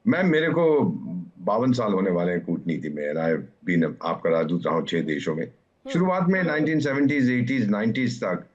Ma'am मेरे को 52 साल होने वाले हैं कूटनीति में। एंड आई बीन आपका राजदूत रहा हूँ 6 देशों में। हम्म। शुरुआत में 1970s 80s 90s तक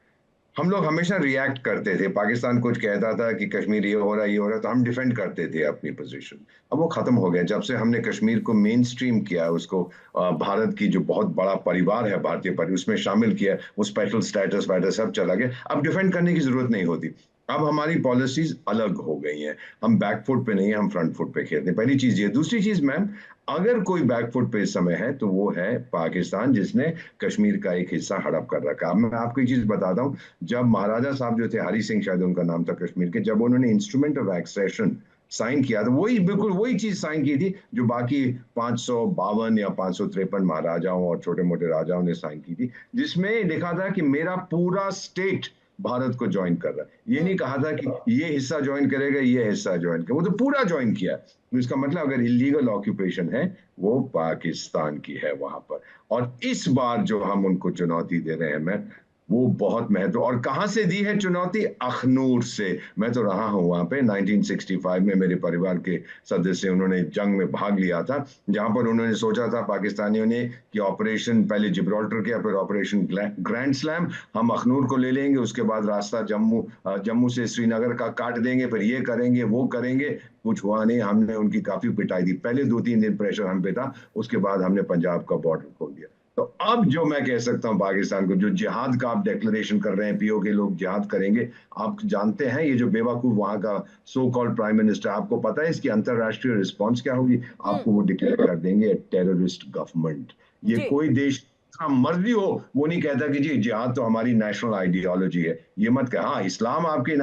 हम लोग हमेशा रिएक्ट करते थे। पाकिस्तान कुछ कहता था कि कश्मीर ये हो रहा है तो हम डिफेंड करते थे अपनी पोजीशन। अब वो खत्म हो गया जब से हमने कश्मीर को मेन स्ट्रीम किया, उसको भारत की जो बहुत बड़ा परिवार है भारतीय परिवार उसमें शामिल किया। वो स्पेशल स्टेटस वैटस सब चला गया, अब डिफेंड करने की जरूरत नहीं होती। अब हमारी पॉलिसीज अलग हो गई हैं। हम बैक फुट पे नहीं है, हम फ्रंट फुट पे खेलते हैं। पहली चीज ये। दूसरी चीज मैम, अगर कोई बैक फुट पे इस समय है तो वो है पाकिस्तान, जिसने कश्मीर का एक हिस्सा हड़प कर रखा है। अब मैं आपको एक चीज बताता हूँ। जब महाराजा साहब जो थे, हरि सिंह शायद उनका नाम था कश्मीर के, जब उन्होंने इंस्ट्रूमेंट ऑफ एक्सेशन साइन किया तो वही बिल्कुल वही चीज साइन की थी जो बाकी 552 या 553 महाराजाओं और छोटे मोटे राजाओं ने साइन की थी, जिसमें लिखा था कि मेरा पूरा स्टेट भारत को ज्वाइन कर रहा है। ये नहीं कहा था कि ये हिस्सा ज्वाइन करेगा, ये हिस्सा ज्वाइन करेगा। वो तो पूरा ज्वाइन किया। तो इसका मतलब अगर इलीगल ऑक्यूपेशन है वो पाकिस्तान की है वहां पर। और इस बार जो हम उनको चुनौती दे रहे हैं, मैं वो बहुत महत्व। और कहां से दी है चुनौती? अखनूर से। मैं तो रहा हूं वहां पे। 1965 में मेरे परिवार के सदस्य उन्होंने जंग में भाग लिया था, जहां पर उन्होंने सोचा था पाकिस्तानियों ने कि ऑपरेशन पहले जिब्राल्टर किया, फिर ऑपरेशन ग्रैंड स्लैम, हम अखनूर को ले लेंगे, उसके बाद रास्ता जम्मू से श्रीनगर का काट देंगे, फिर ये करेंगे वो करेंगे। कुछ हुआ नहीं। हमने उनकी काफी पिटाई दी। पहले 2-3 दिन प्रेशर हम पे था, उसके बाद हमने पंजाब का बॉर्डर खोल दिया। तो अब जो मैं कह सकता हूं पाकिस्तान को, जो जिहाद का आप डिक्लेरेशन कर रहे हैं, पीओ के लोग जिहाद करेंगे। आप जानते हैं ये जो बेवकूफ वहां का सो कॉल्ड प्राइम मिनिस्टर, आपको पता है इसकी अंतरराष्ट्रीय रिस्पॉन्स क्या होगी? हम्म। आपको वो डिक्लेयर कर देंगे टेररिस्ट गवर्नमेंट। ये जी। कोई देश जितना मर्जी हो वो नहीं कहता कि जी जिहाद तो हमारी नेशनल आइडियोलॉजी है। ये मत कह। हाँ, इस्लाम आपकी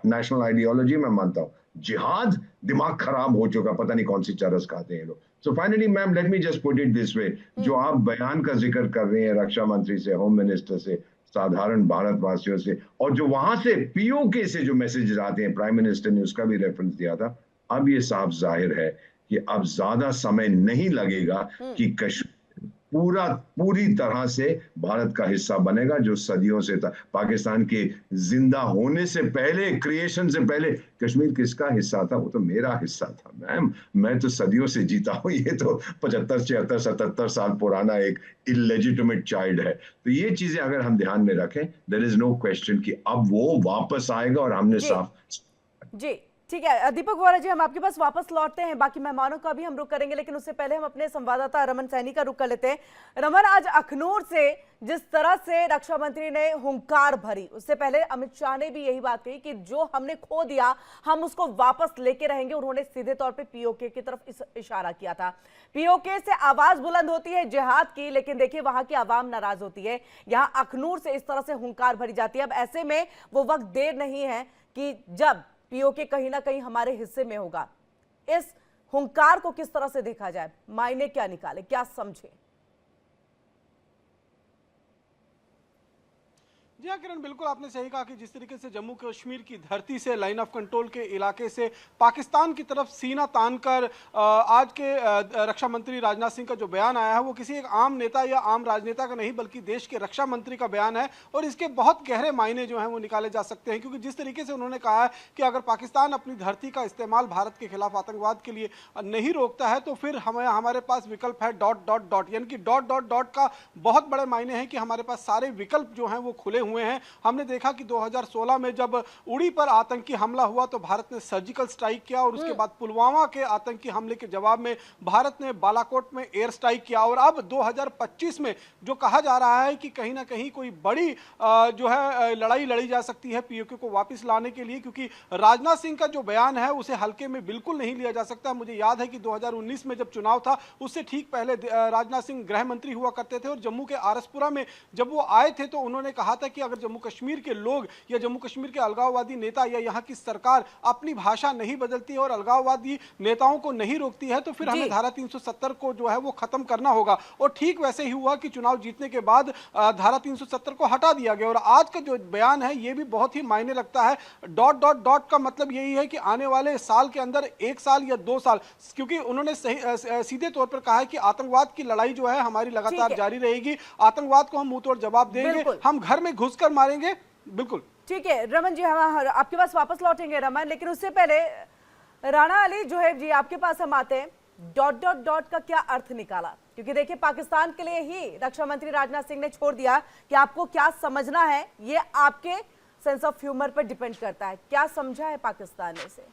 नेशनल आइडियोलॉजी मैं मानता हूँ। जिहाद दिमाग खराब हो चुका, पता नहीं कौन सी चरस खाते हैं लोग। So finally ma'am, let me just put it this way. जो हम्म। आप बयान का जिक्र कर रहे हैं रक्षा मंत्री से, होम मिनिस्टर से, साधारण भारतवासियों से, और जो वहां से पीओके से जो मैसेज आते हैं, प्राइम मिनिस्टर ने उसका भी रेफरेंस दिया था। अब ये साफ जाहिर है कि अब ज्यादा समय नहीं लगेगा हम्म। कि कश्मीर पूरी तरह से भारत का हिस्सा बनेगा, जो सदियों से था। पाकिस्तान के जिंदा होने से पहले, क्रिएशन से पहले कश्मीर किसका हिस्सा था? वो तो मेरा हिस्सा था मैम। मैं तो सदियों से जीता हूं। ये तो 75 76 77 साल पुराना एक इलेजिटिमेट चाइल्ड है। तो ये चीजें अगर हम ध्यान में रखें, देयर इज नो क्वेश्चन कि अब वो वापस आएगा। और हमने जी। साफ। जी। ठीक है दीपक वोरा जी, हम आपके पास वापस लौटते हैं, बाकी मेहमानों का भी हम रुख करेंगे, लेकिन उससे पहले हम अपने संवाददाता रमन सैनी का रुख कर लेते हैं। रमन, आज अखनूर से जिस तरह से रक्षा मंत्री ने हुंकार भरी, उससे पहले अमित शाह ने भी यही बात कही कि जो हमने खो दिया हम उसको वापस लेके रहेंगे। उन्होंने सीधे तौर पे पीओके की तरफ इशारा किया था। पीओके से आवाज बुलंद होती है जिहाद की, लेकिन देखिए वहां की आवाम नाराज होती है। यहां अखनूर से इस तरह से हुंकार भरी जाती है। अब ऐसे में वो वक्त देर नहीं है कि जब पीओके कहीं ना कहीं हमारे हिस्से में होगा। इस हुंकार को किस तरह से देखा जाए, मायने क्या निकाले, क्या समझे? जी हाँ किरण, बिल्कुल आपने सही कहा कि जिस तरीके से जम्मू कश्मीर की धरती से, लाइन ऑफ कंट्रोल के इलाके से पाकिस्तान की तरफ सीना तानकर आज के रक्षा मंत्री राजनाथ सिंह का जो बयान आया है वो किसी एक आम नेता या आम राजनेता का नहीं बल्कि देश के रक्षा मंत्री का बयान है। और इसके बहुत गहरे मायने जो हैं वो निकाले जा सकते हैं, क्योंकि जिस तरीके से उन्होंने कहा है कि अगर पाकिस्तान अपनी धरती का इस्तेमाल भारत के खिलाफ आतंकवाद के लिए नहीं रोकता है तो फिर हमारे पास विकल्प है डॉट डॉट डॉट, यानी कि डॉट डॉट डॉट का बहुत बड़े मायने हैं कि हमारे पास सारे विकल्प जो हैं वो खुले हुए हैं। हमने देखा कि 2016 में जब उड़ी पर आतंकी हमला हुआ तो भारत ने सर्जिकल स्ट्राइक किया, और उसके बाद पुलवामा के आतंकी हमले के जवाब में भारत ने बालाकोट में एयर स्ट्राइक किया। और अब 2025 में जो कहा जा रहा है कि कहीं ना कहीं कोई बड़ी जो है लड़ाई लड़ी जा सकती है पीओके को वापस लाने के लिए, क्योंकि राजनाथ सिंह का जो बयान है उसे हल्के में बिल्कुल नहीं लिया जा सकता। मुझे याद है कि 2019 में जब चुनाव था उससे ठीक पहले राजनाथ सिंह गृह मंत्री हुआ करते थे, और जम्मू के आरसपुरा में जब वो आए थे तो उन्होंने कहा था कि अगर जम्मू कश्मीर के लोग या जम्मू कश्मीर के अलगाववादी नेता या यहाँ की सरकार अपनी भाषा नहीं बदलती है और अलगाववादी नेताओं को नहीं रोकती है तो फिर हमें धारा 370 को जो है वो खत्म करना होगा। और ठीक वैसे ही हुआ कि चुनाव जीतने के बाद धारा 370 को हटा दिया गया। और आज का जो बयान है ये भी बहुत ही मायने रखता है। डॉट डॉट डॉट का मतलब यही है कि आने वाले साल के अंदर 1 साल या 2 साल, क्योंकि उन्होंने सीधे तौर पर कहा है कि आतंकवाद की लड़ाई जो है हमारी लगातार जारी रहेगी, आतंकवाद को हम मुंह तोड़ जवाब देंगे, हम घर में घुसकर मारेंगे। बिल्कुल ठीक है रमन जी, हम आपके पास वापस लौटेंगे रमन, लेकिन उससे पहले राणा अली जोहेब जी, आपके पास हम आते हैं। डॉट डॉट डॉट का क्या अर्थ निकाला? क्योंकि देखिए, पाकिस्तान के लिए ही रक्षा मंत्री राजनाथ सिंह ने छोड़ दिया कि आपको क्या समझना है, ये आपके सेंस ऑफ ह्यूमर पर डिपेंड करता है। क्या समझा है पाकिस्तान ने इसे?